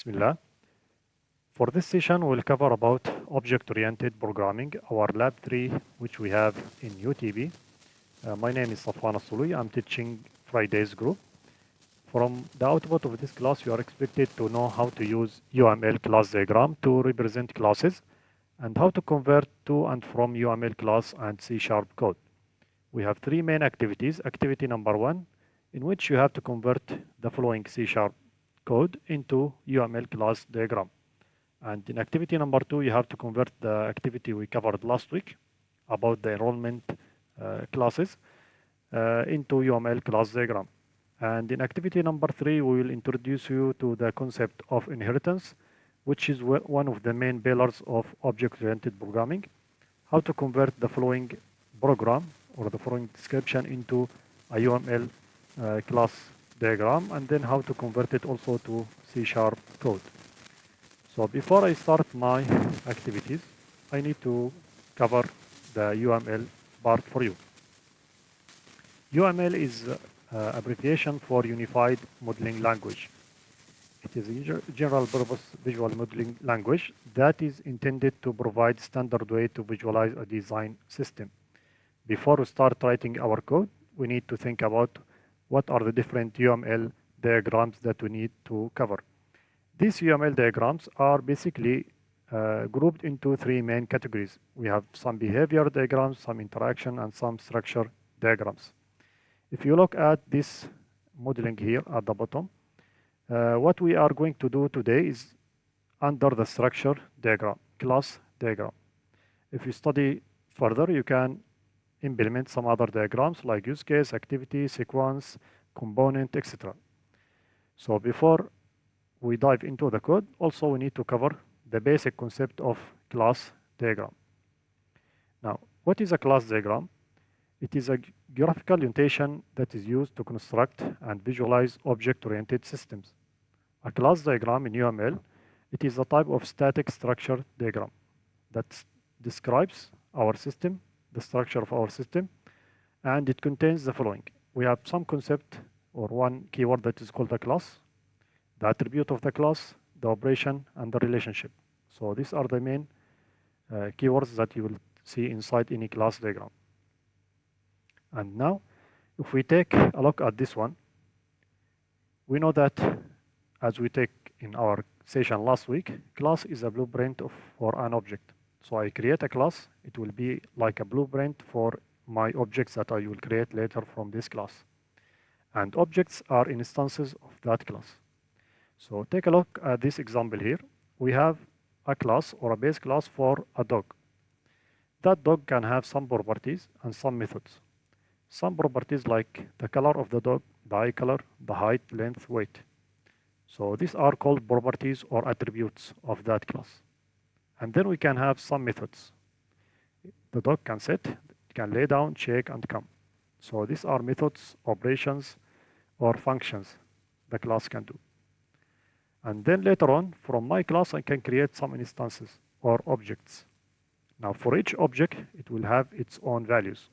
Bismillah. For this session, we'll cover about object-oriented programming, our lab 3, which we have in UTB. My name is Safwan As-Sului. I'm teaching Friday's group. From the output of this class, you are expected to know how to use UML class diagram to represent classes and how to convert to and from UML class and C# code. We have three main activities. Activity number 1, in which you have to convert the following C# code into UML class diagram. And in activity number 2, you have to convert the activity we covered last week about the enrollment classes into UML class diagram. And in activity number 3, we will introduce you to the concept of inheritance, which is one of the main pillars of object-oriented programming, how to convert the following program or the following description into a UML class diagram, and then how to convert it also to C# code. So before I start my activities, I need to cover the UML part for you. UML is abbreviation for Unified Modeling Language. It is a general purpose visual modeling language that is intended to provide standard way to visualize a design system. Before we start writing our code, we need to think about what are the different UML diagrams that we need to cover. These UML diagrams are basically grouped into three main categories. We have some behavior diagrams, some interaction, and some structure diagrams. If you look at this modeling here at the bottom, what we are going to do today is under the structure diagram, class diagram. If you study further, you can implement some other diagrams like use case, activity, sequence, component, etc. So before we dive into the code, also we need to cover the basic concept of class diagram. Now, what is a class diagram? It is a graphical notation that is used to construct and visualize object-oriented systems. A class diagram in UML, it is a type of static structure diagram that describes our system, the structure of our system, and it contains the following. We have some concept or one keyword that is called a class, the attribute of the class, the operation, and the relationship. So these are the main keywords that you will see inside any class diagram. And now, if we take a look at this one, we know that as we take in our session last week, class is a blueprint for an object. So I create a class, it will be like a blueprint for my objects that I will create later from this class. And objects are instances of that class. So take a look at this example here. We have a class or a base class for a dog. That dog can have some properties and some methods. Some properties like the color of the dog, the eye color, the height, length, weight. So these are called properties or attributes of that class. And then we can have some methods. The dog can sit, it can lay down, shake, and come. So these are methods, operations, or functions the class can do. And then later on, from my class, I can create some instances or objects. Now, for each object, it will have its own values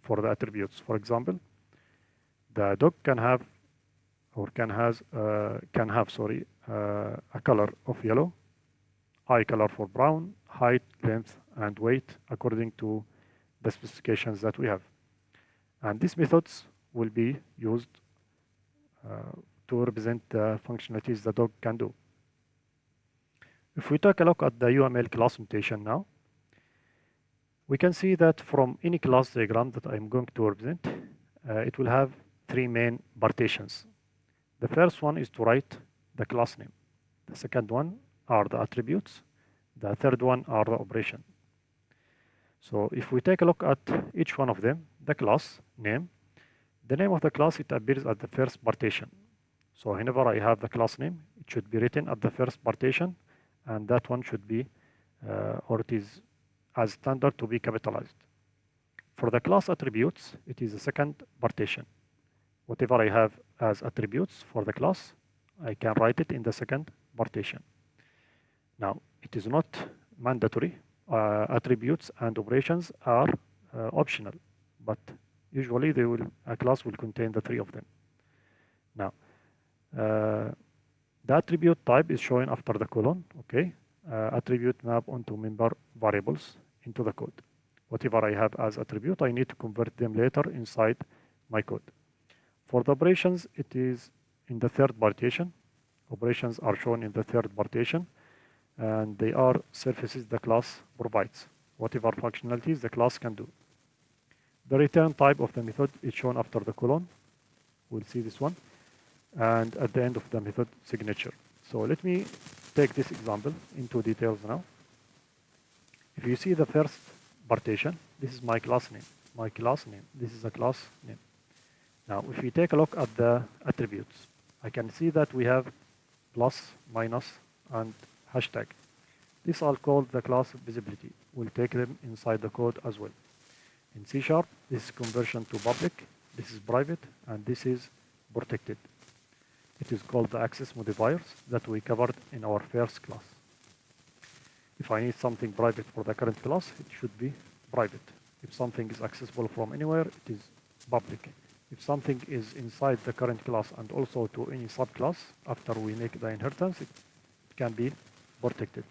for the attributes. For example, the dog can have a color of yellow, eye color for brown, height, length, and weight according to the specifications that we have. And these methods will be used to represent the functionalities the dog can do. If we take a look at the UML class notation now, we can see that from any class diagram that I'm going to represent, it will have three main partitions. The first one is to write the class name. The second one are the attributes. The third one are the operation. So if we take a look at each one of them, the class name, the name of the class, it appears at the first partition. So whenever I have the class name, it should be written at the first partition, and that one should be, or it is as standard to be capitalized. For the class attributes, it is the second partition. Whatever I have as attributes for the class, I can write it in the second partition. Now, it is not mandatory. Attributes and operations are optional, but usually a class will contain the three of them. Now, The attribute type is shown after the colon, okay? Attribute map onto member variables into the code. Whatever I have as attribute, I need to convert them later inside my code. For the operations, it is in the third partition. Operations are shown in the third partition, and they are services the class provides, whatever functionalities the class can do. The return type of the method is shown after the colon. We'll see this one. And at the end of the method signature. So let me take this example into details now. If you see the first partition, this is my class name. My class name. This is a class name. Now, if we take a look at the attributes, I can see that we have plus, minus, and hashtag. These are called the class visibility. We'll take them inside the code as well. In C#, this is conversion to public, this is private, and this is protected. It is called the access modifiers that we covered in our first class. If I need something private for the current class, it should be private. If something is accessible from anywhere, it is public. If something is inside the current class and also to any subclass, after we make the inheritance, it can be protected.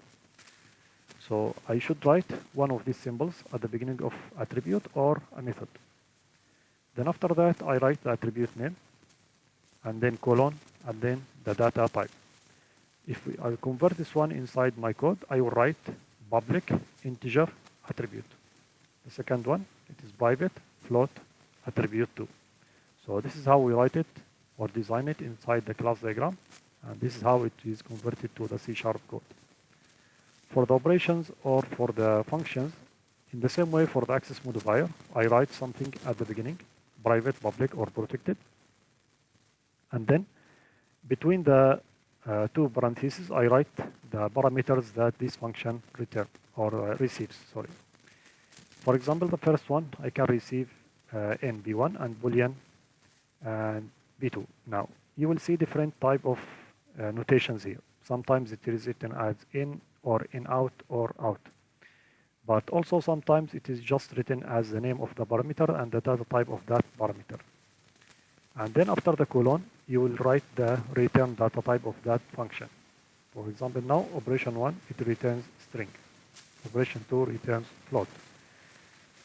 So I should write one of these symbols at the beginning of attribute or a method. Then after that, I write the attribute name, and then colon, and then the data type. If I convert this one inside my code, I will write public integer attribute. The second one, it is private float attribute 2. So this is how we write it or design it inside the class diagram, and this is how it is converted to the C# code. For the operations or for the functions, in the same way for the access modifier, I write something at the beginning, private, public, or protected. And then between the two parentheses, I write the parameters that this function return or receives. Sorry. For example, the first one, I can receive in B1 and Boolean and B2. Now, you will see different type of notations here. Sometimes it is written as in or in out or out. But also sometimes it is just written as the name of the parameter and the data type of that parameter. And then after the colon, you will write the return data type of that function. For example, now operation 1, it returns string. Operation 2 returns float,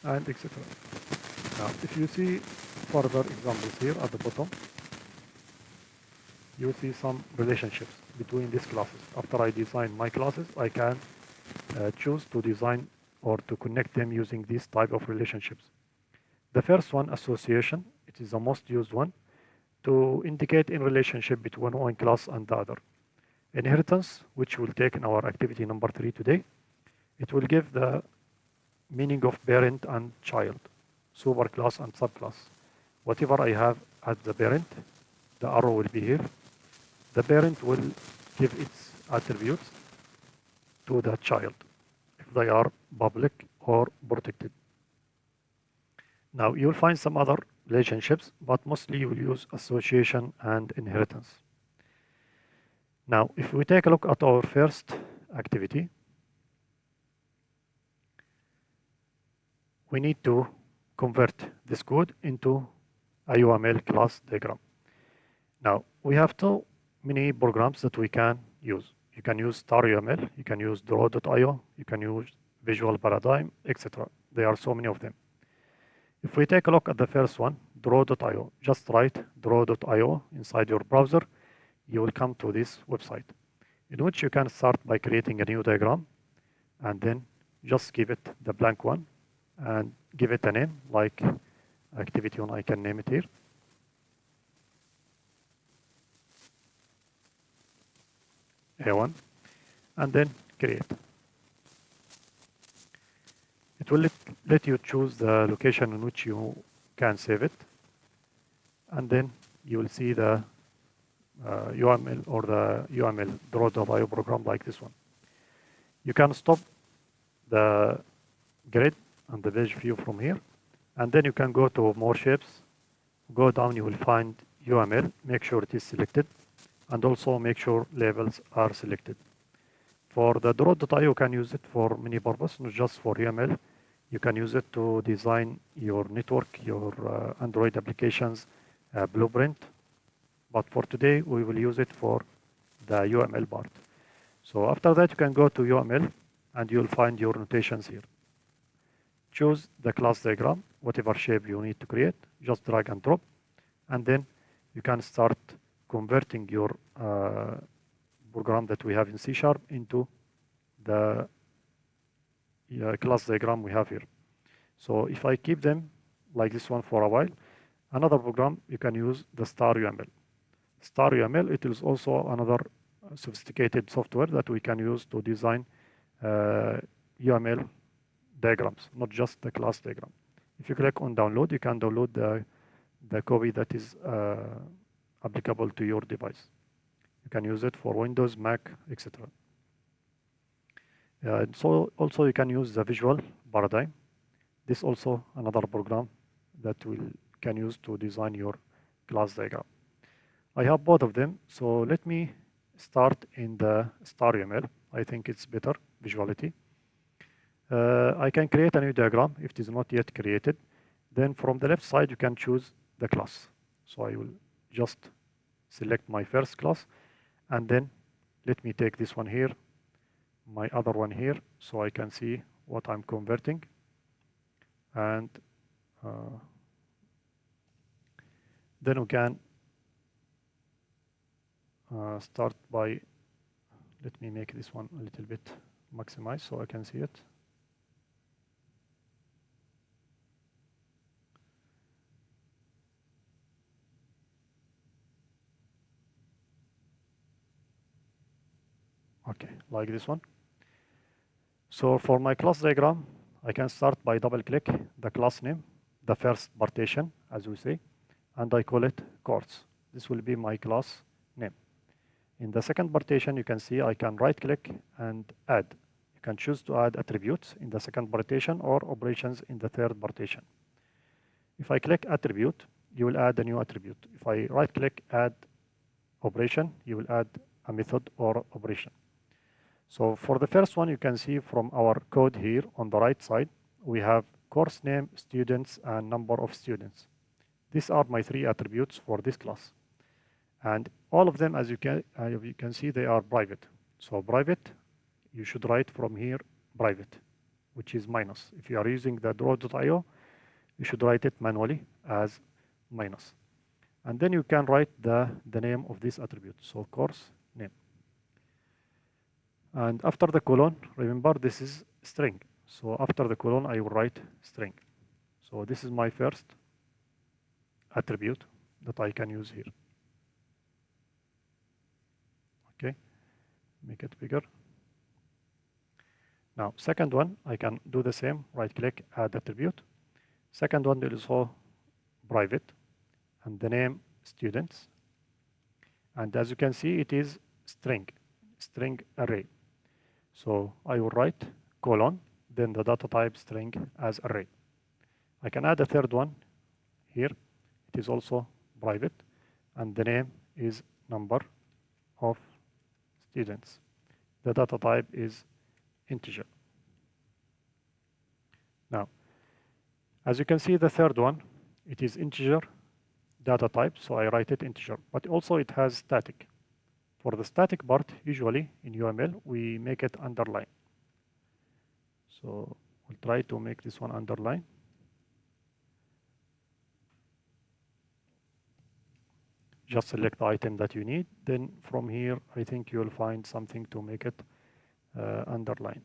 and etc. Now, if you see further examples here at the bottom, you will see some relationships between these classes. After I design my classes, I can choose to design or to connect them using these type of relationships. The first one, association, it is the most used one to indicate in relationship between one class and the other. Inheritance, which we'll take in our activity number 3 today, it will give the meaning of parent and child, superclass and subclass. Whatever I have as the parent, the arrow will be here. The parent will give its attributes to the child if they are public or protected. Now, you'll find some other relationships, but mostly you will use association and inheritance. Now, if we take a look at our first activity, we need to convert this code into a UML class diagram. Now, we have too many programs that we can use. You can use star UML, you can use draw.io, you can use visual paradigm, etc. There are so many of them. If we take a look at the first one, draw.io, just write draw.io inside your browser, you will come to this website, in which you can start by creating a new diagram, and then just give it the blank one, and give it a name, like activity 1, I can name it here. A1, and then create. It will let you choose the location in which you can save it, and then you will see the UML or the UML draw.io program like this one. You can stop the grid and the page view from here, and then you can go to more shapes, go down, you will find UML, make sure it is selected, and also make sure labels are selected. For the draw.io, you can use it for many purposes, not just for UML. You can use it to design your network, your Android applications blueprint. But for today, we will use it for the UML part. So after that, you can go to UML and you'll find your notations here. Choose the class diagram, whatever shape you need to create, just drag and drop, and then you can start converting your program that we have in C# into the class diagram we have here. So if I keep them like this one for a while, another program you can use the star UML. Star UML, it is also another sophisticated software that we can use to design UML diagrams, not just the class diagram. If you click on download, you can download the copy that is applicable to your device. You can use it for Windows, Mac, etc. So also you can use the visual paradigm. This also another program that can use to design your class diagram. I have both of them, so let me start in the star UML. I think it's better visuality. I can create a new diagram if it is not yet created. Then from the left side, you can choose the class. So I will just select my first class, and then let me take this one here, my other one here, so I can see what I'm converting. And then we can start by, let me make this one a little bit maximized so I can see it. Okay, like this one. So for my class diagram, I can start by double-click the class name, the first partition, as we say, and I call it course. This will be my class name. In the second partition, you can see I can right-click and add. You can choose to add attributes in the second partition or operations in the third partition. If I click attribute, you will add a new attribute. If I right-click add operation, you will add a method or operation. So for the first one, you can see from our code here on the right side, we have course name, students, and number of students. These are my three attributes for this class. And all of them, as you can see, they are private. So private, you should write from here private, which is minus. If you are using the draw.io, you should write it manually as minus. And then you can write the name of this attribute, so course name. And after the colon, remember this is string. So after the colon, I will write string. So this is my first attribute that I can use here. Okay, make it bigger. Now, second one, I can do the same, right-click, add attribute. Second one is also private, and the name students. And as you can see, it is string array. So I will write colon, then the data type string as array. I can add a third one here. It is also private, and the name is number of students. The data type is integer. Now, as you can see, the third one, it is integer data type, so I write it integer, but also it has static. For the static part, usually in UML, we make it underline. So we'll try to make this one underline. Just select the item that you need. Then from here, I think you'll find something to make it underlined.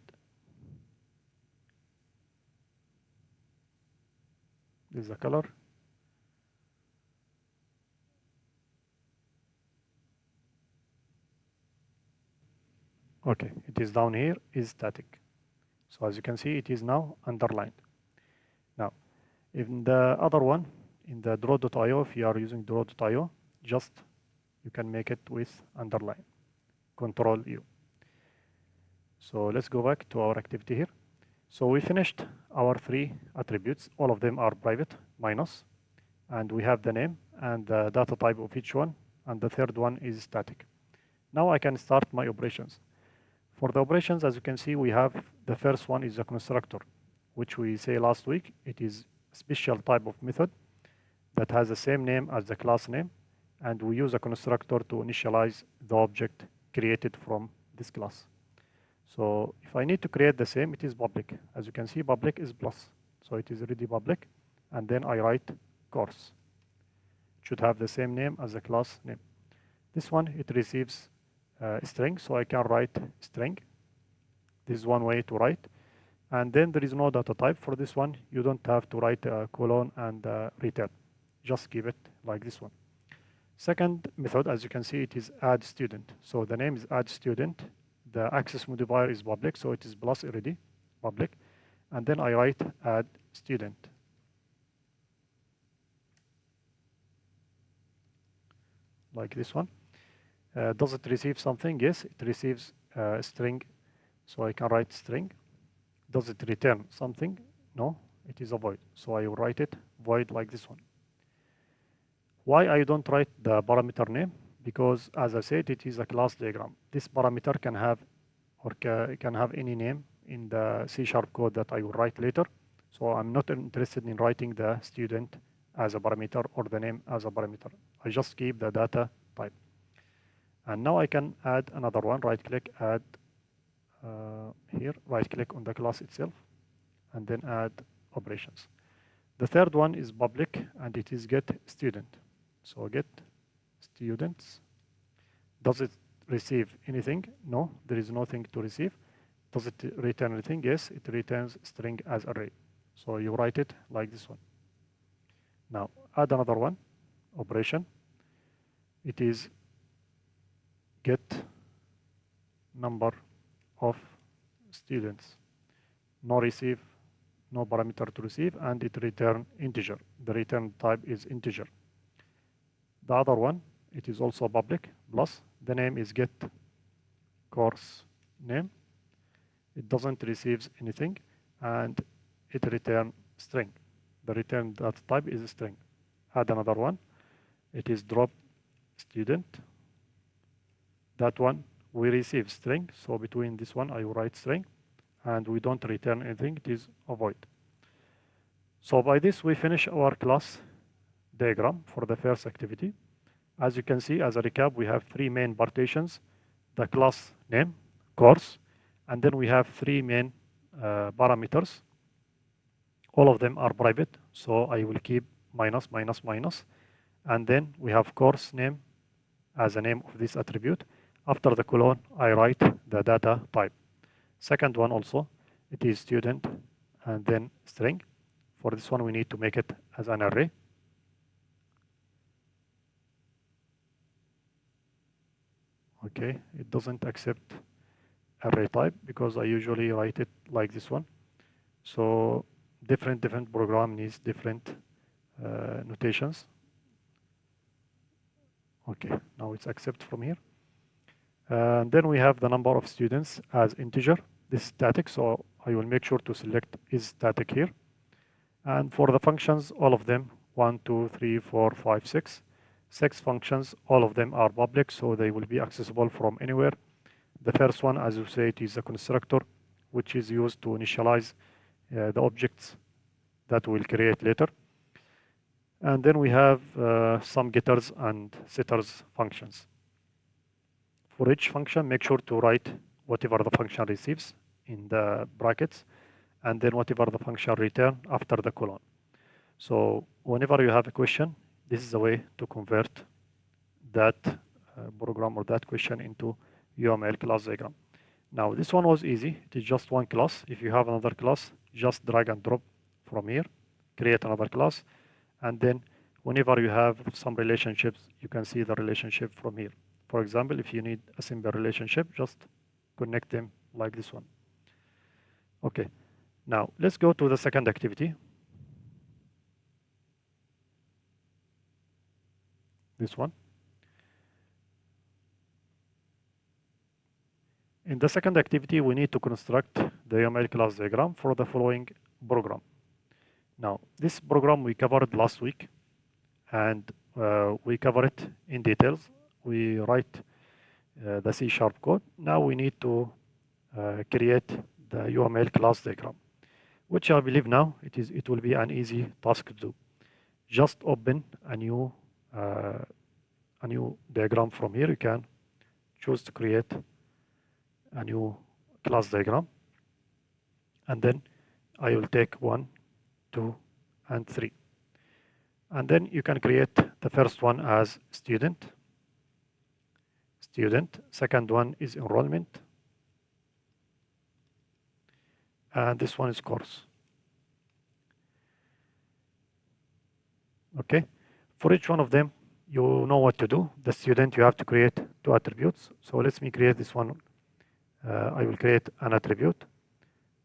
This is the color. Okay, it is down here, is static. So as you can see, it is now underlined. Now, in the other one, in the draw.io, if you are using draw.io, just you can make it with underline, Control U. So let's go back to our activity here. So we finished our three attributes. All of them are private, minus, and we have the name and the data type of each one, and the third one is static. Now I can start my operations. For the operations, as you can see, we have the first one is a constructor, which we say last week. It is a special type of method that has the same name as the class name, and we use a constructor to initialize the object created from this class. So if I need to create the same, it is public. As you can see, public is plus. So it is already public. And then I write course. It should have the same name as the class name. This one, it receives a string, so I can write string. This is one way to write. And then there is no data type for this one. You don't have to write a colon and return. Just give it like this one. Second method, as you can see, it is add student. So the name is add student. The access modifier is public, so it is plus already, public. And then I write add student. Like this one. Does it receive something? Yes, it receives a string, so I can write string. Does it return something? No, it is a void, so I will write it void like this one. Why I don't write the parameter name? Because as I said, it is a class diagram. This parameter can have or can have any name in the C# code that I will write later. So I'm not interested in writing the student as a parameter or the name as a parameter. I just keep the data type. And now I can add another one, right click, add here, right click on the class itself, and then add operations. The third one is public, and it is get student. So get students. Does it receive anything? No, there is nothing to receive. Does it return anything? Yes, it returns string as array. So you write it like this one. Now add another one, operation. It is get number of students. No receive, no parameter to receive, and it return integer. The return type is integer. The other one, it is also public, plus the name is get course name. It doesn't receive anything, and it return string. The return that type is a string. Add another one. It is drop student. That one we receive string, so between this one I will write string, and we don't return anything, it is a void. So by this we finish our class diagram for the first activity. As you can see, as a recap, we have three main partitions: the class name, course, and then we have three main parameters. All of them are private, so I will keep minus, minus, minus. And then we have course name as a name of this attribute. After the colon, I write the data type. Second one also, it is student and then string. For this one, we need to make it as an array. Okay, it doesn't accept array type because I usually write it like this one. So different program needs different notations. Okay, now it's accept from here. And then we have the number of students as integer. This is static, so I will make sure to select is static here. And for the functions, all of them, 1, 2, 3, 4, 5, 6. 6 functions, all of them are public, so they will be accessible from anywhere. The first one, as you say, it is a constructor, which is used to initialize the objects that we'll create later. And then we have some getters and setters functions. For each function, make sure to write whatever the function receives in the brackets, and then whatever the function return after the colon. So whenever you have a question, this is a way to convert that program or that question into UML class diagram. Now this one was easy. It is just one class. If you have another class, just drag and drop from here, create another class, and then whenever you have some relationships, you can see the relationship from here. For example, if you need a simple relationship, just connect them like this one. Okay, now let's go to the second activity. This one. In the second activity, we need to construct the UML class diagram for the following program. Now, this program we covered last week, and we cover it in details. We write the C# code. Now we need to create the UML class diagram, which I believe now it will be an easy task to do. Just open a new diagram from here. You can choose to create a new class diagram, and then I will take 1, 2, and 3. And then you can create the first one as student. Second one is enrollment. And this one is course. Okay. For each one of them, you know what to do. The student, you have to create 2 attributes. So let me create this one. I will create an attribute,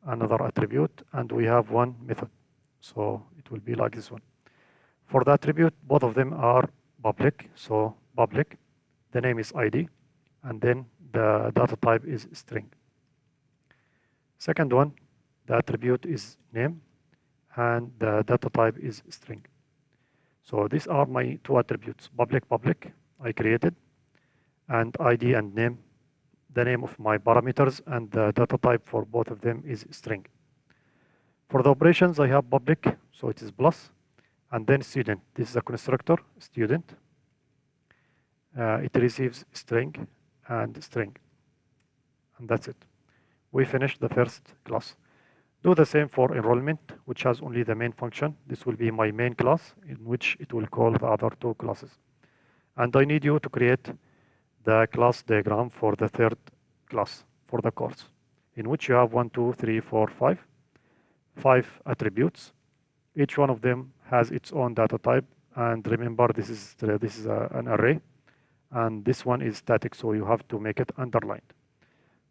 another attribute, and we have one method. So it will be like this one. For the attribute, both of them are public. So public, the name is ID, and then the data type is string. Second one, the attribute is name, and the data type is string. So these are my 2 attributes, public, I created, and ID and name, the name of my parameters, and the data type for both of them is string. For the operations, I have public, so it is plus, and then student. This is a constructor, student. It receives string and string, and that's it. We finished the first class. Do the same for enrollment, which has only the main function. This will be my main class, in which it will call the other 2 classes. And I need you to create the class diagram for the third class, for the course, in which you have 1, 2, 3, 4, 5 attributes. Each one of them has its own data type. And remember, this is an array. And this one is static, so you have to make it underlined.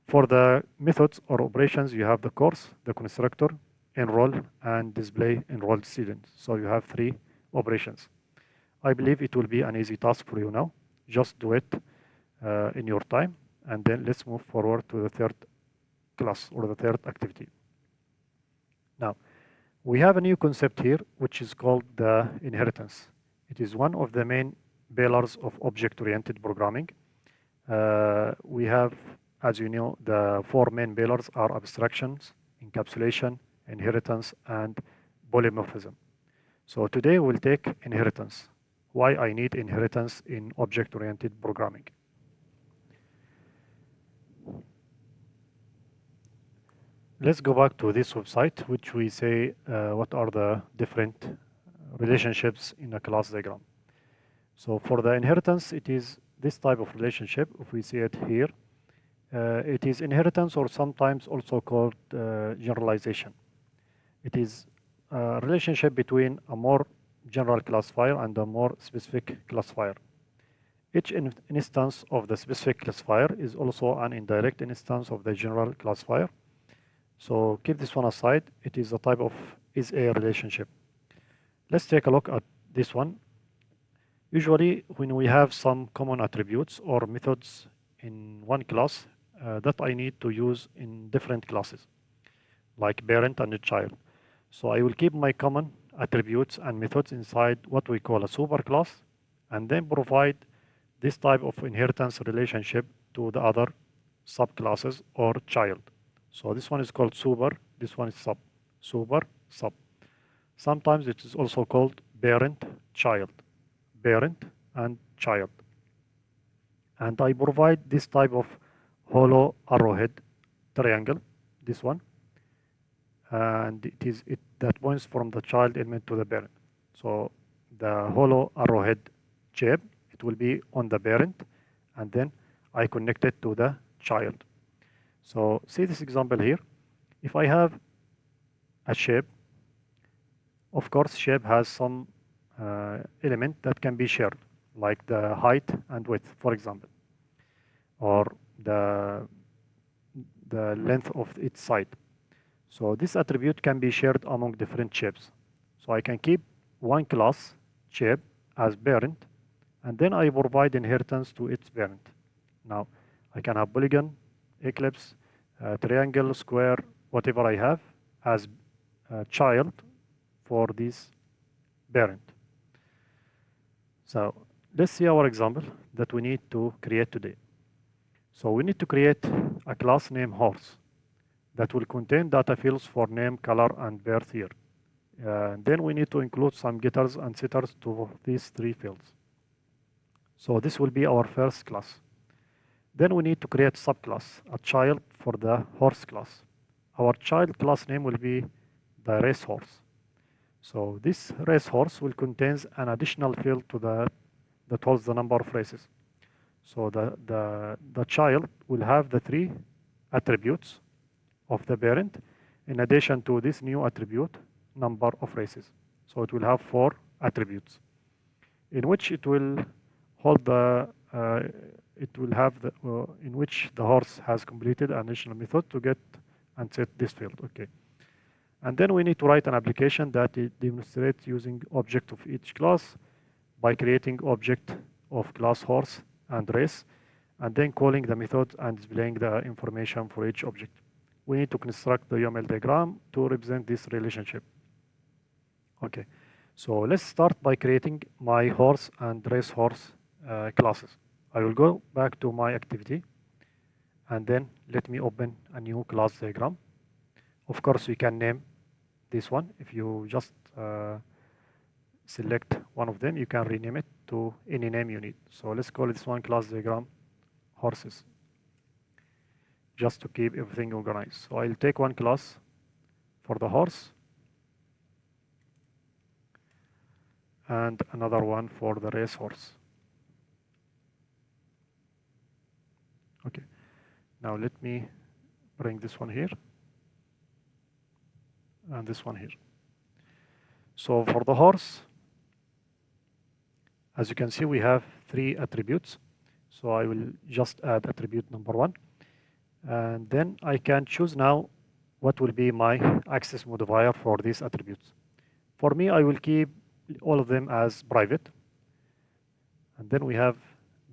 For the methods or operations, you have the course, the constructor, enroll, and display enrolled students. So you have 3 operations. I believe it will be an easy task for you now. Just do it in your time, and then let's move forward to the third class or the third activity. Now, we have a new concept here, which is called the inheritance. It is one of the main pillars of object-oriented programming. We have, as you know, the 4 main pillars are abstractions, encapsulation, inheritance, and polymorphism. So today we'll take inheritance. Why I need inheritance in object-oriented programming. Let's go back to this website, which we say what are the different relationships in a class diagram. So for the inheritance, it is this type of relationship. If we see it here, it is inheritance, or sometimes also called generalization. It is a relationship between a more general classifier and a more specific classifier. Each instance of the specific classifier is also an indirect instance of the general classifier. So keep this one aside. It is a type of is-a relationship. Let's take a look at this one. Usually, when we have some common attributes or methods in one class that I need to use in different classes, like parent and a child. So I will keep my common attributes and methods inside what we call a superclass, and then provide this type of inheritance relationship to the other subclasses or child. So this one is called super, this one is sub, super, sub. Sometimes it is also called parent, child, parent and child. And I provide this type of hollow arrowhead triangle, this one, and it that points from the child element to the parent. So the hollow arrowhead shape, it will be on the parent, and then I connect it to the child. So see this example here. If I have a shape, of course shape has some element that can be shared, like the height and width, for example, or the length of its side. So this attribute can be shared among different shapes. So I can keep one class shape as parent, and then I provide inheritance to its parent. Now I can have polygon, ellipse, triangle, square, whatever I have as a child for this parent. So let's see our example that we need to create today. So we need to create a class named horse that will contain data fields for name, color, and birth year. Then we need to include some getters and setters to these 3 fields. So this will be our first class. Then we need to create a subclass, a child for the horse class. Our child class name will be the racehorse. So this racehorse will contain an additional field to that holds the number of races. So the child will have the 3 attributes of the parent in addition to this new attribute, number of races. So it will have 4 attributes in which it will hold the in which the horse has completed an additional method to get and set this field. Okay. And then we need to write an application that demonstrates using object of each class by creating object of class horse and race, and then calling the method and displaying the information for each object. We need to construct the UML diagram to represent this relationship. Okay, so let's start by creating my horse and racehorse classes. I will go back to my activity, and then let me open a new class diagram. Of course, you can name this one. If you just select one of them, you can rename it to any name you need. So let's call this one class diagram horses, just to keep everything organized. So I'll take one class for the horse and another one for the racehorse. Okay, now let me bring this one here and this one here. So for the horse, as you can see, we have 3 attributes. So I will just add attribute number 1. And then I can choose now what will be my access modifier for these attributes. For me, I will keep all of them as private. And then we have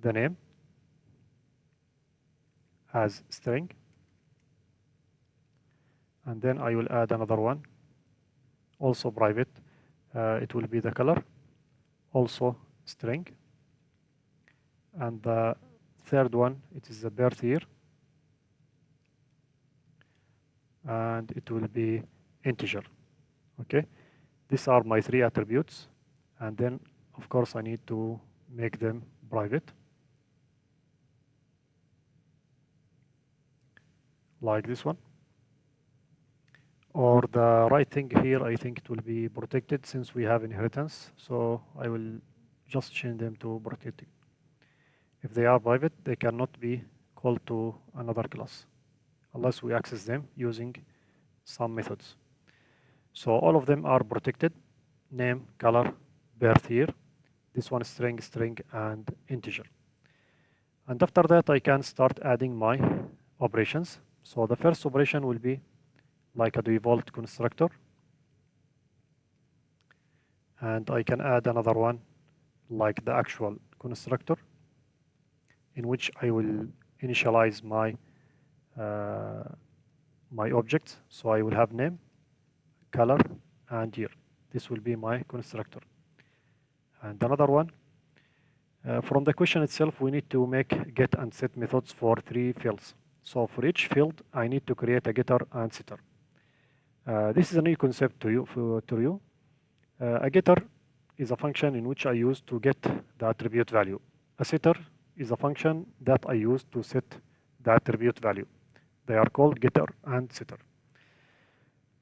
the name as string. And then I will add another one, also private. It will be the color, also string. And the third one, it is the birth year. And it will be integer. Okay, these are my 3 attributes. And then, of course, I need to make them private, like this one. Or the right thing here, I think it will be protected since we have inheritance. So I will just change them to protected. If they are private, they cannot be called to another class unless we access them using some methods. So all of them are protected: name, color, birth year. This one string, string, and integer. And after that, I can start adding my operations. So the first operation will be like a default constructor. And I can add another one like the actual constructor, in which I will initialize my my objects. So I will have name, color, and year. This will be my constructor. And another one, from the question itself, we need to make get and set methods for 3 fields. So for each field, I need to create a getter and setter. This is a new concept to you. A getter is a function in which I use to get the attribute value. A setter is a function that I use to set the attribute value. They are called getter and setter.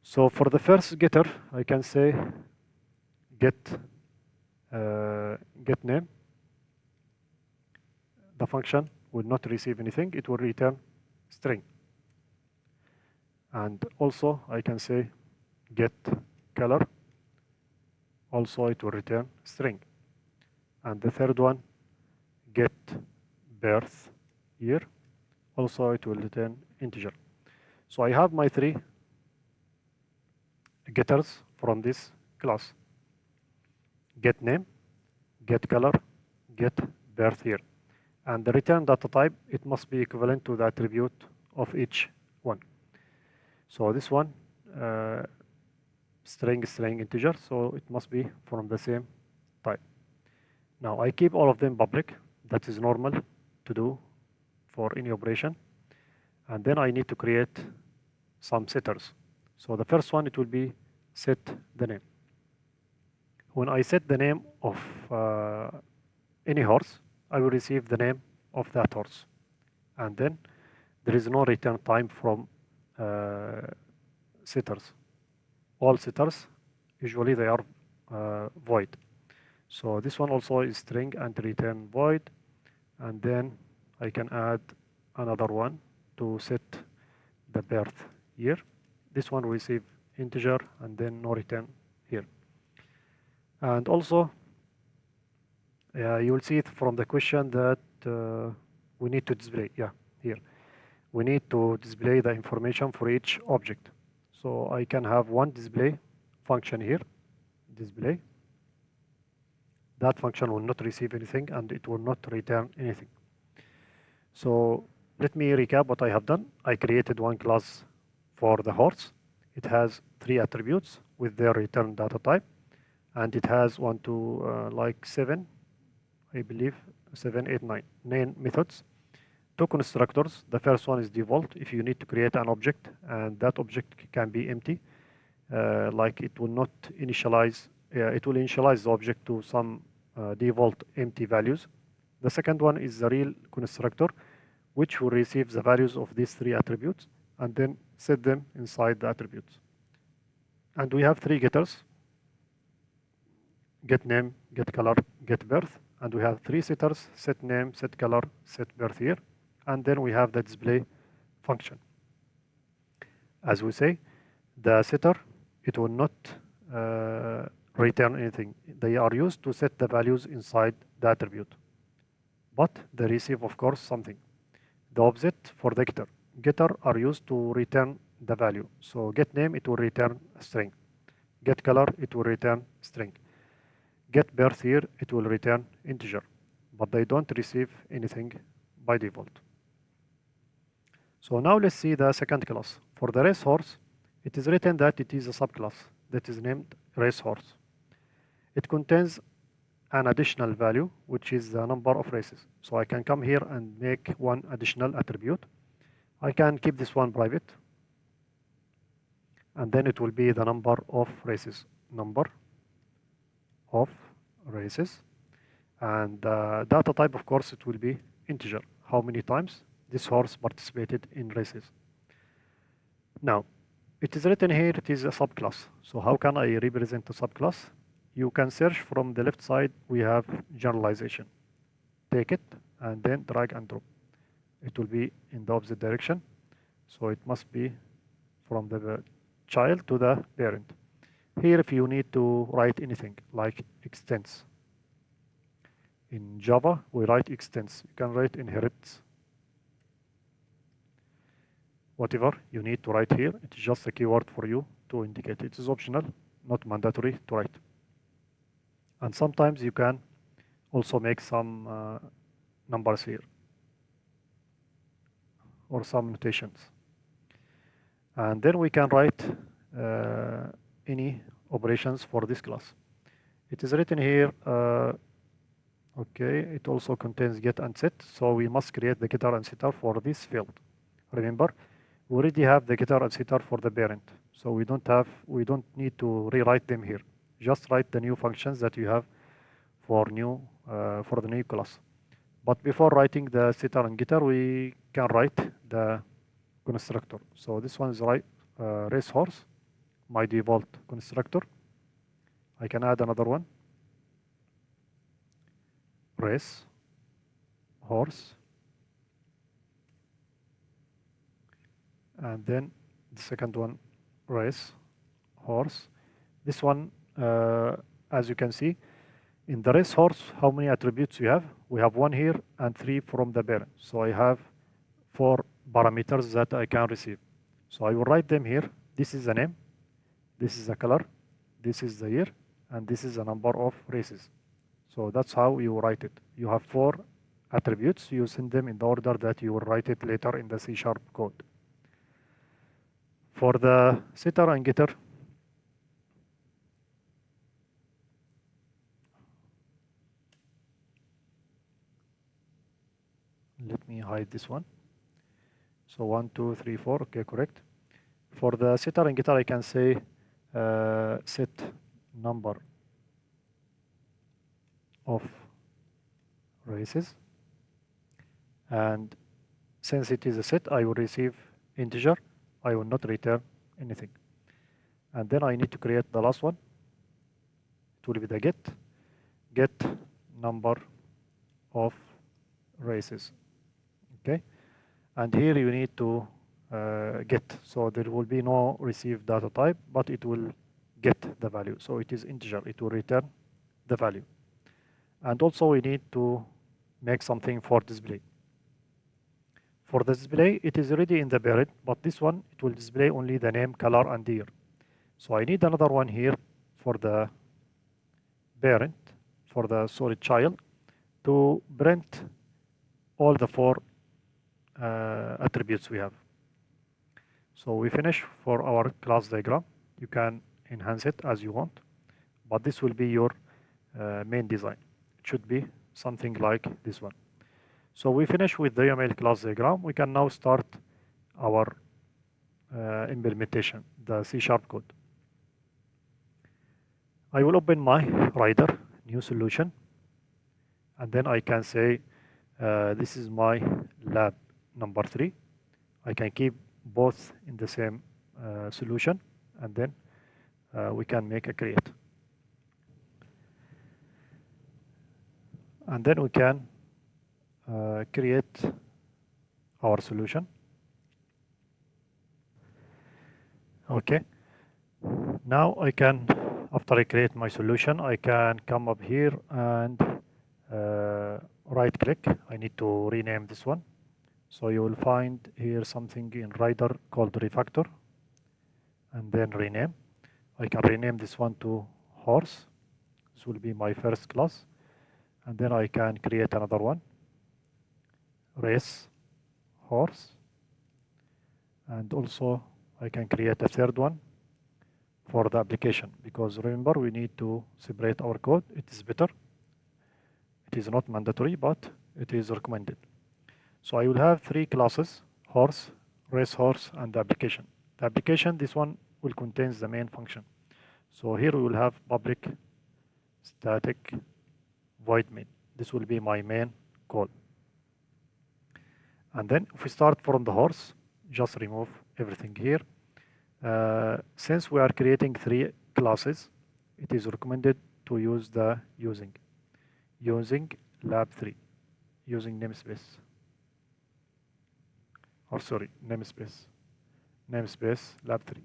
So for the first getter, I can say get name. The function will not receive anything. It will return string. And also I can say get color. Also it will return string. And the third one, get birth year. Also it will return integer. So I have my 3 getters from this class: get name, get color, get birth year. And the return data type, it must be equivalent to the attribute of each one. So this one, string, string, integer, so it must be from the same type. Now I keep all of them public. That is normal to do for any operation. And then I need to create some setters. So the first one, it will be set the name. When I set the name of any horse, I will receive the name of that horse. and then there is no return time from setters. All setters, usually they are void. So this one also is string and return void, and then I can add another one to set the birth year. This one will receive integer and then no return here. And also you will see it from the question that we need to display, here. We need to display the information for each object. So I can have one display function here, display. That function will not receive anything and it will not return anything. So let me recap what I have done. I created one class for the horse. It has 3 attributes with their return data type, and it has 1, 2, like 7, I believe, 7, 8, 9 methods. 2 constructors. The first one is default. If you need to create an object and that object can be empty, like it will not initialize, it will initialize the object to some default empty values. The second one is the real constructor, which will receive the values of these 3 attributes and then set them inside the attributes. And we have 3 getters: get name, get color, get birth. And we have 3 setters: set name, set color, set birth year. And then we have the display function. As we say, the setter, it will not return anything. They are used to set the values inside the attribute. But they receive, of course, something. The opposite for the getter. Getter are used to return the value. So get name, it will return a string. Get color, it will return string. Get birth year, it will return integer. But they don't receive anything by default. So now let's see the second class. For the racehorse, it is written that it is a subclass that is named racehorse. It contains an additional value, which is the number of races. So I can come here and make one additional attribute. I can keep this one private, and then it will be the number of races. Number of races. And the data type, of course, it will be integer. How many times this horse participated in races. Now, it is written here, it is a subclass. So how can I represent a subclass? You can search from the left side, we have generalization. Take it and then drag and drop. It will be in the opposite direction. So it must be from the child to the parent. Here, if you need to write anything like extends. In Java, we write extends. You can write inherits. Whatever you need to write here, it is just a keyword for you to indicate. It is optional, not mandatory to write. And sometimes you can also make some numbers here or some notations. And then we can write any operations for this class. It is written here, okay, it also contains get and set, so we must create the getter and setter for this field. Remember, we already have the getter and setter for the parent, so we don't need to rewrite them here. Just write the new functions that you have for the new class. But before writing the setter and getter, we can write the constructor. So this one is racehorse, my default constructor. I can add another one, race horse, and then the second one, race horse. This one, as you can see, in the race horse, how many attributes we have? We have 1 here and 3 from the parent. So I have 4 parameters that I can receive. So I will write them here. This is the name, this is the color, this is the year, and this is the number of races. So that's how you write it. You have 4 attributes. You send them in the order that you will write it later in the C# code. For the setter and getter, let me hide this one. So 1, 2, 3, 4, okay, correct. For the setter and getter, I can say set number of races and since it is a set, I will receive integer. I will not return anything. And then I need to create the last one. It will be the get number of races. Okay, and here you need to get, so there will be no receive data type, but it will get the value. So it is integer, it will return the value. And also we need to make something for display. For the display, it is already in the parent, but this one, it will display only the name, color, and year. So I need another one here for the parent, for the child, to print all the four attributes we have. So we finish for our class diagram. You can enhance it as you want, but this will be your main design. It should be something like this one. So we finish with the UML class diagram. We can now start our implementation, the C# code. I will open my Rider, new solution, and then I can say this is my lab number 3. I can keep both in the same solution, and then we can make a create. And then we can create our solution. Okay, now I can, after I create my solution, I can come up here and right click. I need to rename this one. So you will find here something in Rider called refactor, and then rename. I can rename this one to horse. This will be my first class. And then I can create another one, race horse. And also I can create a third one for the application, because remember, we need to separate our code. It is better. It is not mandatory, but it is recommended. So I will have 3 classes: horse, race horse, and the application. The application, this one will contain the main function. So here we will have public static void main. This will be my main code. And then if we start from the horse, just remove everything here. Since we are creating 3 classes, it is recommended to use the using lab3, using namespace. Or sorry, namespace lab3.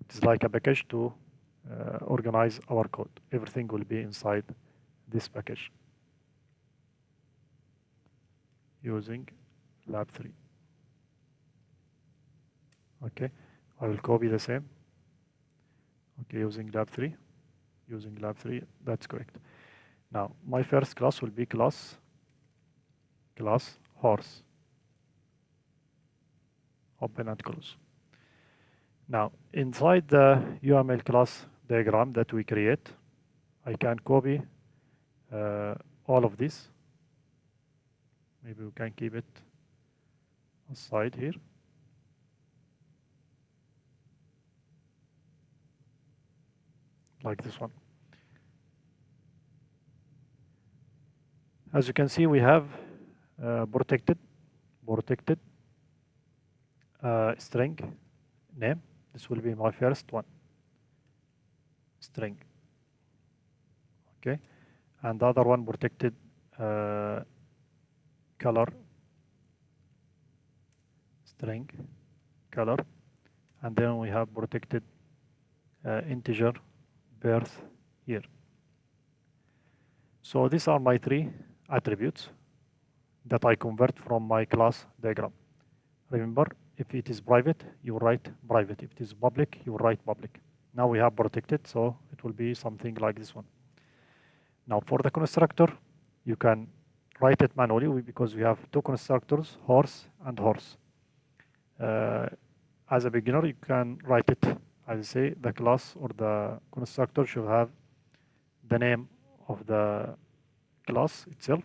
It is like a package to organize our code. Everything will be inside this package, using lab3. Okay, I will copy the same. Okay, using lab3, that's correct. Now my first class will be class horse. Open and close. Now inside the UML class diagram that we create, I can copy all of this. Maybe we can keep it aside here. Like this one. As you can see, we have protected string name. This will be my first one, string. Okay, and the other one protected color, string color, and then we have protected integer birth year. So these are my 3 attributes that I convert from my class diagram. Remember, if it is private, you write private. If it is public, you write public. Now we have protected, so it will be something like this one. Now for the constructor, you can write it manually because we have 2 constructors, horse and horse. As a beginner, you can write it, as I say, the class or the constructor should have the name of the class itself.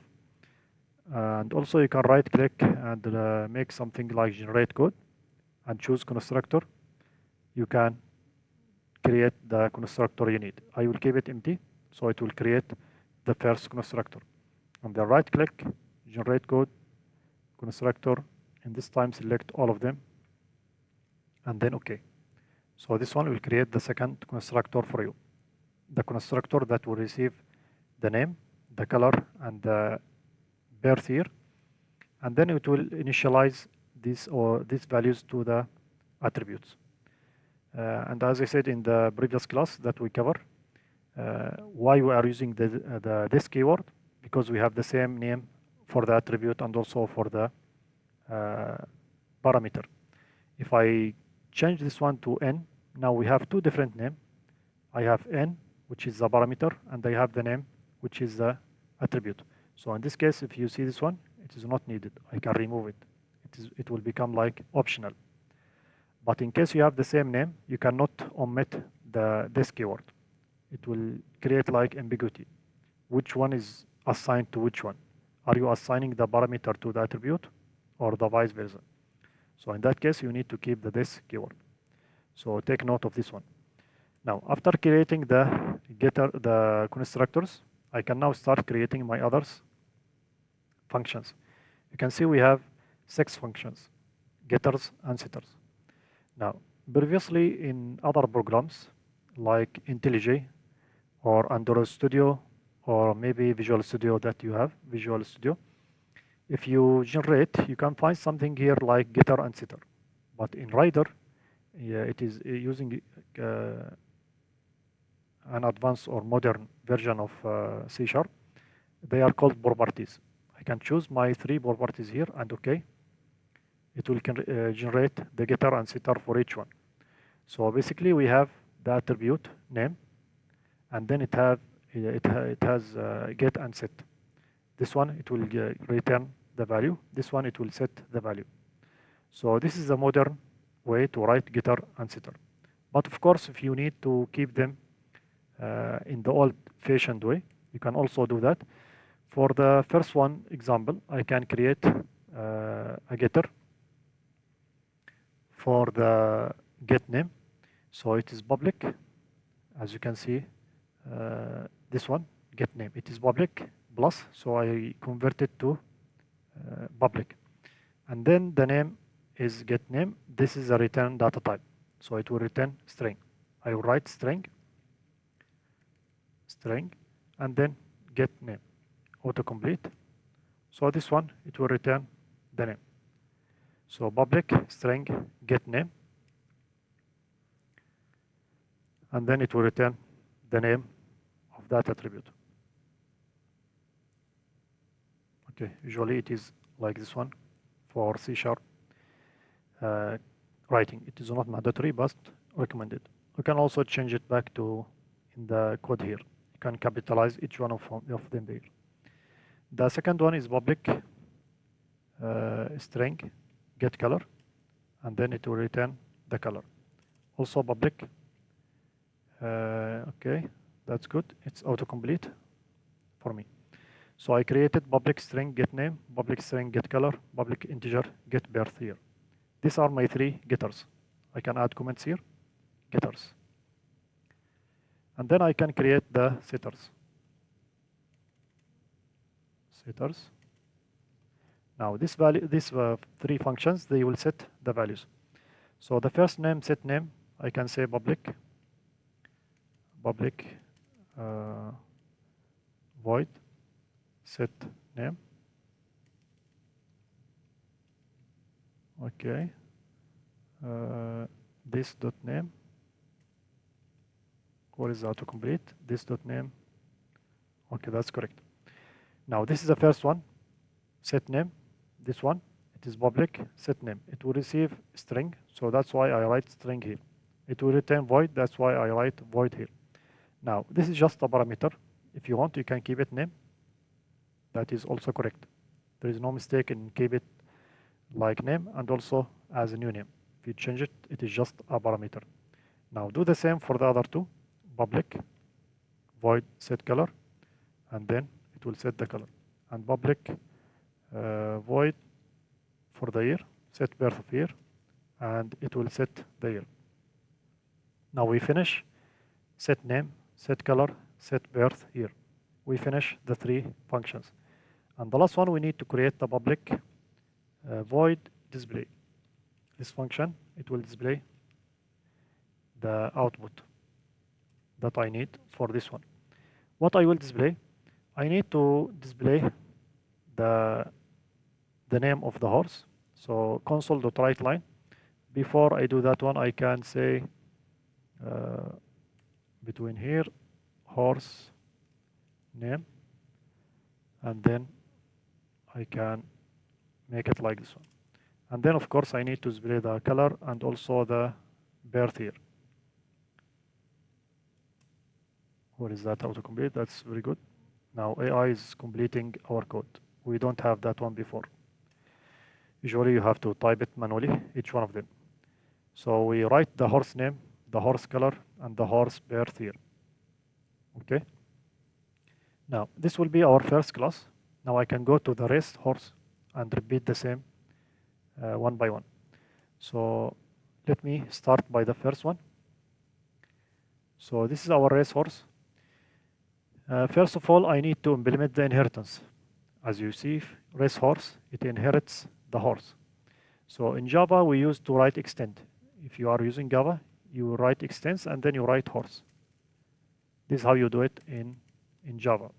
And also you can right click and make something like generate code and choose constructor. You can create the constructor you need. I will keep it empty, so it will create the first constructor. And then right click, generate code, constructor, and this time select all of them, and then OK. So this one will create the second constructor for you. The constructor that will receive the name, the color, and the birth year, and then it will initialize these values to the attributes. And as I said in the previous class that we cover, why we are using this keyword, because we have the same name for the attribute and also for the parameter. If I change this one to n, now we have two different names. I have n, which is the parameter, and I have the name, which is the attribute. So in this case, if you see this one, it is not needed. I can remove it. It will become like optional. But in case you have the same name, you cannot omit this keyword. It will create like ambiguity. Which one is assigned to which one? Are you assigning the parameter to the attribute or the vice versa? So in that case, you need to keep this keyword. So take note of this one. Now, after creating the constructors, I can now start creating my others functions. You can see we have 6 functions, getters and setters. Now, previously in other programs like IntelliJ or Android Studio or maybe Visual Studio that you have, Visual Studio, if you generate, you can find something here like getter and setter. But in Rider, it is using an advanced or modern version of C#. They are called properties. I can choose my 3 properties here and OK. It will generate the getter and setter for each one. So basically we have the attribute name, and then it has get and set. This one, it will return the value. This one, it will set the value. So this is a modern way to write getter and setter. But of course, if you need to keep them in the old-fashioned way, you can also do that. For the first one example, I can create a getter for the get name. So it is public, as you can see, this one, get name. It is public plus, so I convert it to public. And then the name is get name. This is a return data type. So it will return string. I will write string, and then get name, autocomplete. So this one, it will return the name. So public string get name, and then it will return the name of that attribute. Okay, usually it is like this one for C# writing. It is not mandatory, but recommended. You can also change it back to in the code here. You can capitalize each one of them there. The second one is public string get color, and then it will return the color. Also public. Okay, that's good. It's autocomplete for me. So I created public string get name, public string get color, public integer get birth year. These are my 3 getters. I can add comments here, getters. And then I can create the setters. Now these 3 functions, they will set the values. So the first name, set name, I can say public void set name. Okay. This dot name. What is autocomplete? This dot name. Okay, that's correct. Now this is the first one, set name. This one, it is public set name. It will receive string, so that's why I write string here. It will return void, that's why I write void here. Now this is just a parameter. If you want, you can keep it name. That is also correct. There is no mistake in keep it like name and also as a new name. If you change it, it is just a parameter. Now do the same for the other 2. Public void set color, and then it will set the color. And public void for the year, set birth of year, and it will set the year. Now we finish set name, set color, set birth year. We finish the 3 functions. And the last one, we need to create the public void display. This function, it will display the output that I need for this one. What I will display, I need to display the name of the horse. So console.writeLine. Before I do that one, I can say between here horse name, and then I can make it like this one. And then of course I need to display the color and also the birth here. Where is that autocomplete? That's very good. Now AI is completing our code. We don't have that one before. Usually you have to type it manually, each one of them. So we write the horse name, the horse color, and the horse birth here. Okay. Now this will be our first class. Now I can go to the race horse and repeat the same one by one. So let me start by the first one. So this is our race horse. First of all, I need to implement the inheritance. As you see, race horse, it inherits the horse. So in Java, we use to write extend. If you are using Java, you write extends and then you write horse. This is how you do it in Java.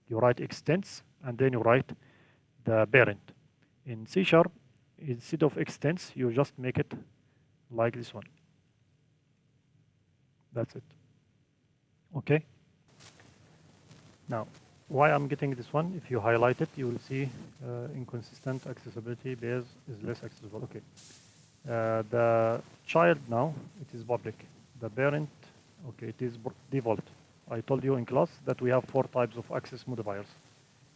You write extends and then you write the parent. In C#, instead of extends, you just make it like this one. That's it. Okay. Now, why I'm getting this one, if you highlight it, you will see inconsistent accessibility base is less accessible. Okay. The child now, it is public. The parent, okay, it is default. I told you in class that we have 4 types of access modifiers.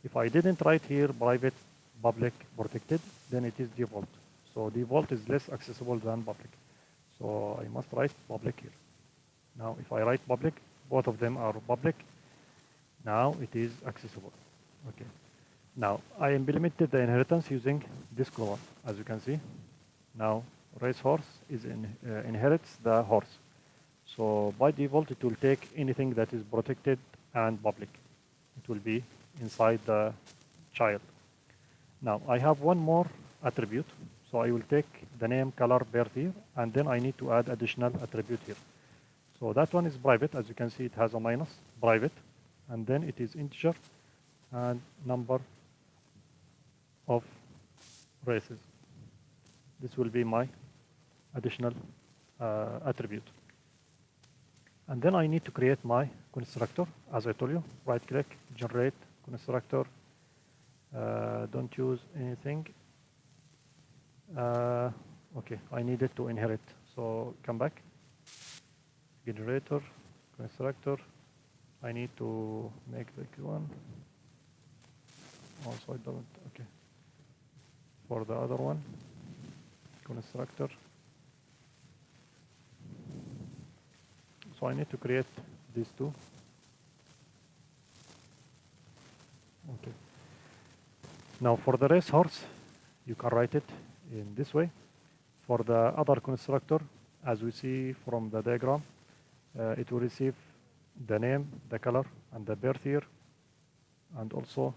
If I didn't write here private, public, protected, then it is default. So default is less accessible than public. So I must write public here. Now, if I write public, both of them are public. Now it is accessible. Okay. Now I implemented the inheritance using this column, as you can see. Now racehorse is inherits the horse. So by default, it will take anything that is protected and public. It will be inside the child. Now I have one more attribute. So I will take the name, color, birth here, and then I need to add additional attribute here. So that one is private. As you can see, it has a minus, private. And then it is integer and number of races. This will be my additional attribute. And then I need to create my constructor. As I told you, right click, generate constructor. Don't use anything. Okay, I need it to inherit. So come back, generator, constructor. I need to make the one. Also, I don't. Okay. For the other one, constructor. So I need to create these two. Okay. Now for the racehorse, you can write it in this way. For the other constructor, as we see from the diagram, it will receive the name, the color, and the birth year, and also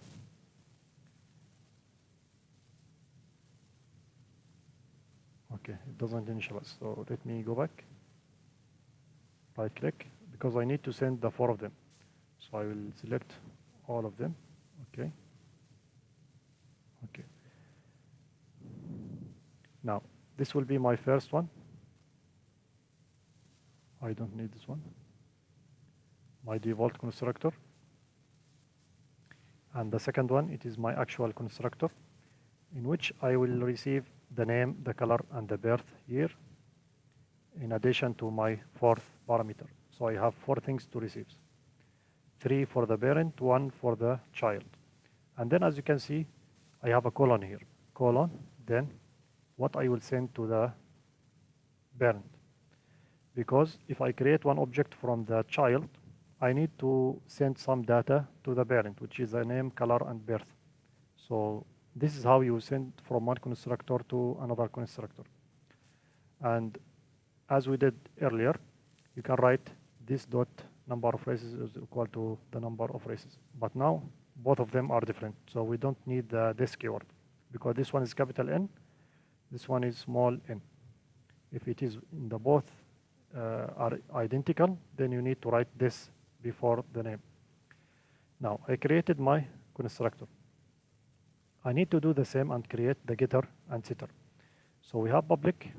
okay, it doesn't initialize. So let me go back, right click, because I need to send the 4 of them. So I will select all of them. Okay. Okay. Now this will be my first one. I don't need this one. My default constructor. And the second one, it is my actual constructor, in which I will receive the name, the color, and the birth year, in addition to my 4th parameter. So I have 4 things to receive. 3 for the parent, 1 for the child. And then as you can see, I have a colon here. Colon, then what I will send to the parent. Because if I create one object from the child, I need to send some data to the parent, which is the name, color, and birth. So this is how you send from one constructor to another constructor. And as we did earlier, you can write this dot number of races is equal to the number of races. But now both of them are different, so we don't need this keyword. because this one is capital N, this one is small n. If it is in the both are identical, then you need to write this before the name. Now I created my constructor. I need to do the same and create the getter and setter. So we have public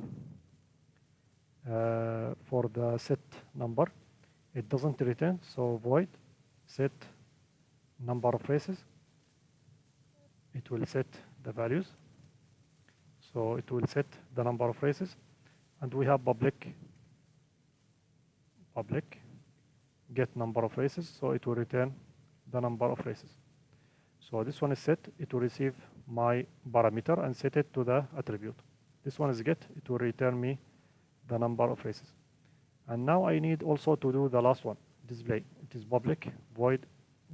for the set number. It doesn't return, so void set number of races. It will set the values. So it will set the number of races. And we have public get number of races, so it will return the number of races. So this one is set, it will receive my parameter and set it to the attribute. This one is get, it will return me the number of races. And now I need also to do the last one, display. It is public void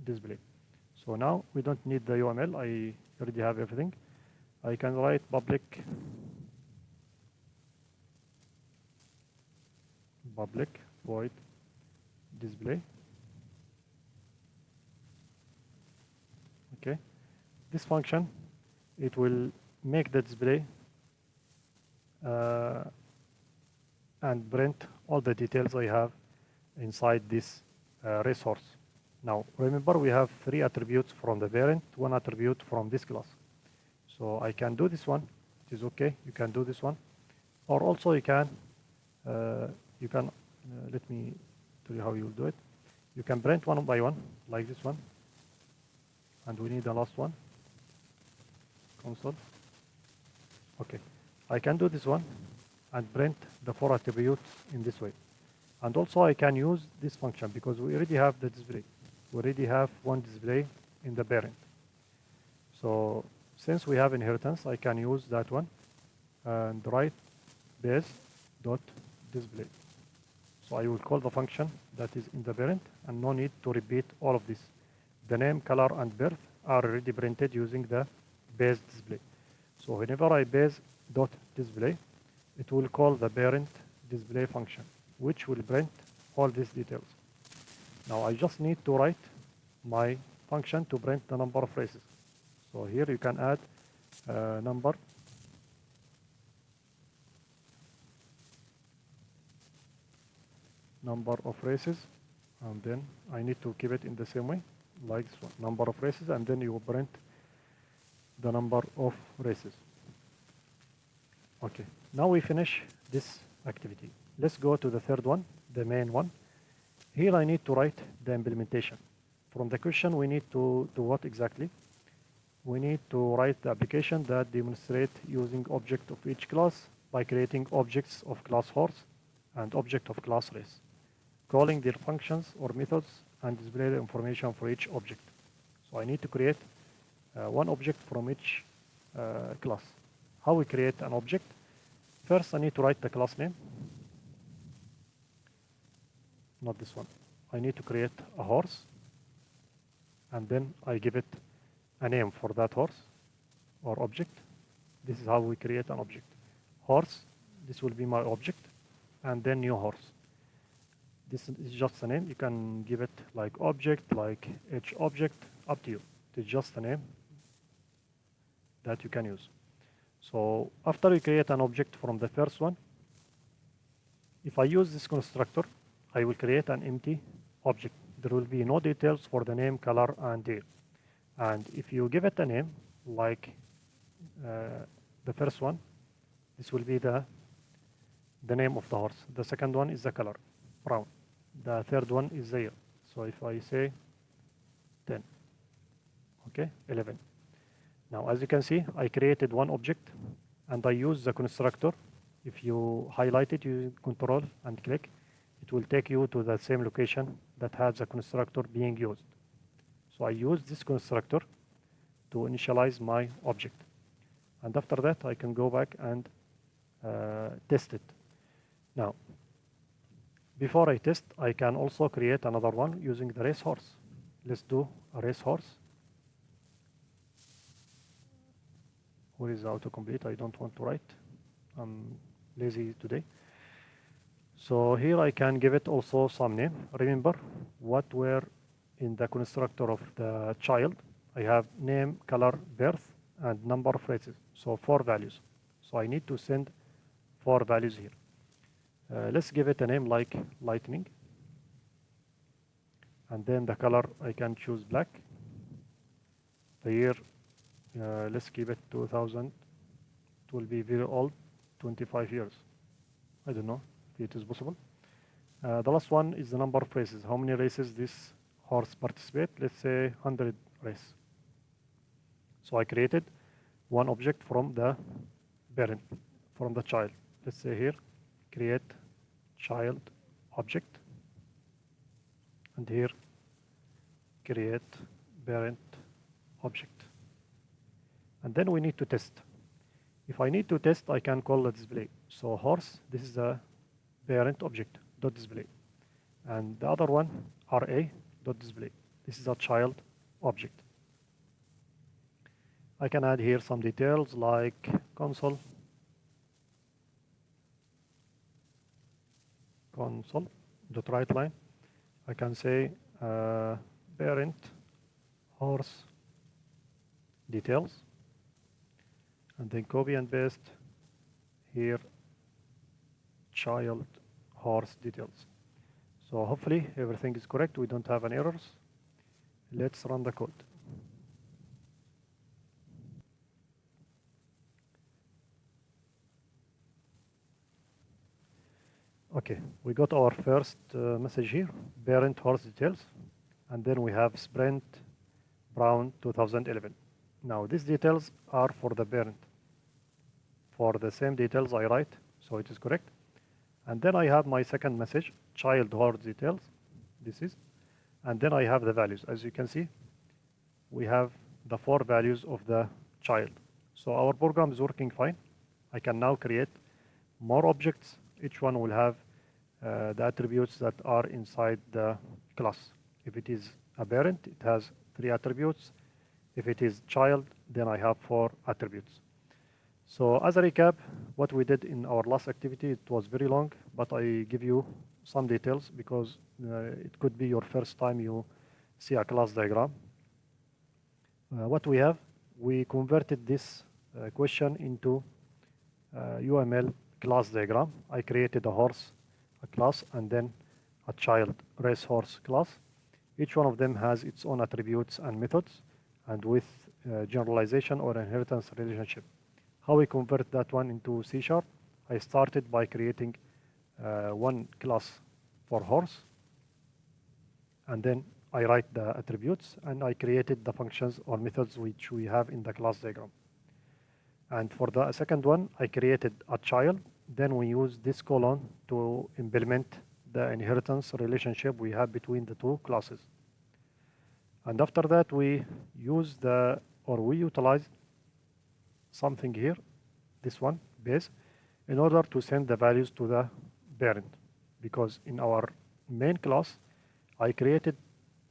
display. So now we don't need the UML, I already have everything. I can write public void display. Okay, this function, it will make the display and print all the details I have inside this resource. Now remember, we have 3 attributes from the parent, 1 attribute from this class. So I can do this one, it is okay, you can do this one, or also you can let me tell you how you will do it. You can print one by one, like this one, and we need the last one, console. Okay, I can do this one and print the 4 attributes in this way. And also I can use this function because we already have the display. We already have one display in the parent. So since we have inheritance, I can use that one and write base dot display. So I will call the function that is in the parent, and no need to repeat all of this. The name, color, and birth are already printed using the base display. So whenever I base dot display, it will call the parent display function, which will print all these details. Now I just need to write my function to print the number of races. So here you can add number of races, and then I need to keep it in the same way, like this one, number of races, and then you will print the number of races. Okay, now we finish this activity. Let's go to the third one, the main one. Here I need to write the implementation. From the question, we need to do what exactly? We need to write the application that demonstrate using object of each class by creating objects of class horse and object of class race, calling their functions or methods, and display the information for each object. So I need to create one object from each class. How we create an object? First, I need to write the class name. Not this one. I need to create a horse, and then I give it a name for that horse or object. This is how we create an object. Horse, this will be my object, and then new horse. This is just a name. You can give it like object, like H object, up to you. It's just a name that you can use. So after you create an object from the first one, if I use this constructor, I will create an empty object. There will be no details for the name, color, and year. And if you give it a name, like the first one, this will be the name of the horse. The second one is the color, brown. The third one is the year. So if I say 10, okay, 11. Now, as you can see, I created one object, and I use the constructor. If you highlight it using Control and click, it will take you to the same location that has the constructor being used. So I use this constructor to initialize my object. And after that, I can go back and test it. Now, before I test, I can also create another one using the racehorse. Let's do a racehorse. Where is the autocomplete? I don't want to write. I'm lazy today. So here I can give it also some name. Remember what were in the constructor of the child. I have name, color, birth, and number of races. So 4 values. So I need to send 4 values here. Let's give it a name like lightning. And then the color, I can choose black. The year, let's keep it 2000. It will be very old, 25 years. I don't know if it is possible. The last one is the number of races. How many races this horse participate? Let's say 100 races. So I created one object from the parent, from the child. Let's say here, create child object. And here, create parent object. And then we need to test. If I need to test, I can call the display. So horse, this is the parent object, dot display. And the other one, RA, dot display. This is a child object. I can add here some details like console, dot write line. I can say parent horse details, and then copy and paste here child horse details. So hopefully everything is correct. We don't have any errors. Let's run the code. Okay, we got our first message here, parent horse details, and then we have sprint Brown 2011. Now these details are for the parent. For the same details I write, so it is correct. And then I have my second message, child horse details, this is, and then I have the values. As you can see, we have the 4 values of the child. So our program is working fine. I can now create more objects. Each one will have the attributes that are inside the class. If it is a parent, it has 3 attributes. If it is child, then I have 4 attributes. So as a recap, what we did in our last activity, it was very long, but I give you some details because it could be your first time you see a class diagram. What we have, we converted this question into UML class diagram. I created a horse, a class, and then a child racehorse class. Each one of them has its own attributes and methods, and with generalization or inheritance relationship. How we convert that one into C#? I started by creating one class for horse, and then I write the attributes, and I created the functions or methods which we have in the class diagram. And for the second one, I created a child. Then we use this colon to implement the inheritance relationship we have between the 2 classes. And after that, we utilize something here, this one, base, in order to send the values to the parent. Because in our main class, I created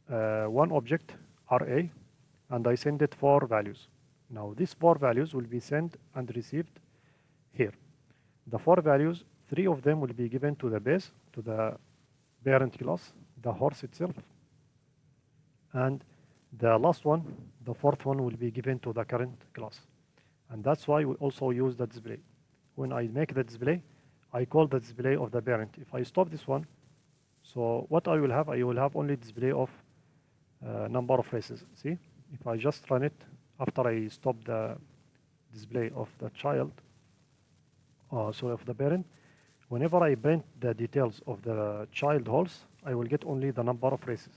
one object, RA, and I send it 4 values. Now these 4 values will be sent and received here. The 4 values, 3 of them will be given to the base, to the parent class, the horse itself. And the last one, the 4th one, will be given to the current class. And that's why we also use the display. When I make the display, I call the display of the parent. If I stop this one, so what I will have only display of number of races. See, if I just run it after I stop the display of the child, of the parent, whenever I print the details of the child horse, I will get only the number of races.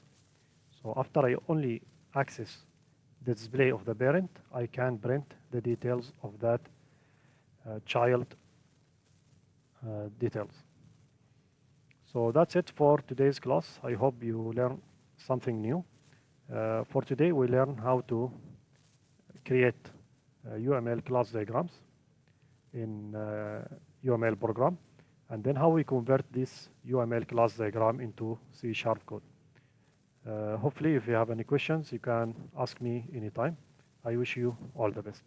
So after I only access the display of the parent, I can print the details of that child details. So that's it for today's class. I hope you learn something new. For today, we learn how to create UML class diagrams in UML program, and then how we convert this UML class diagram into C# code. Hopefully, if you have any questions, you can ask me anytime. I wish you all the best.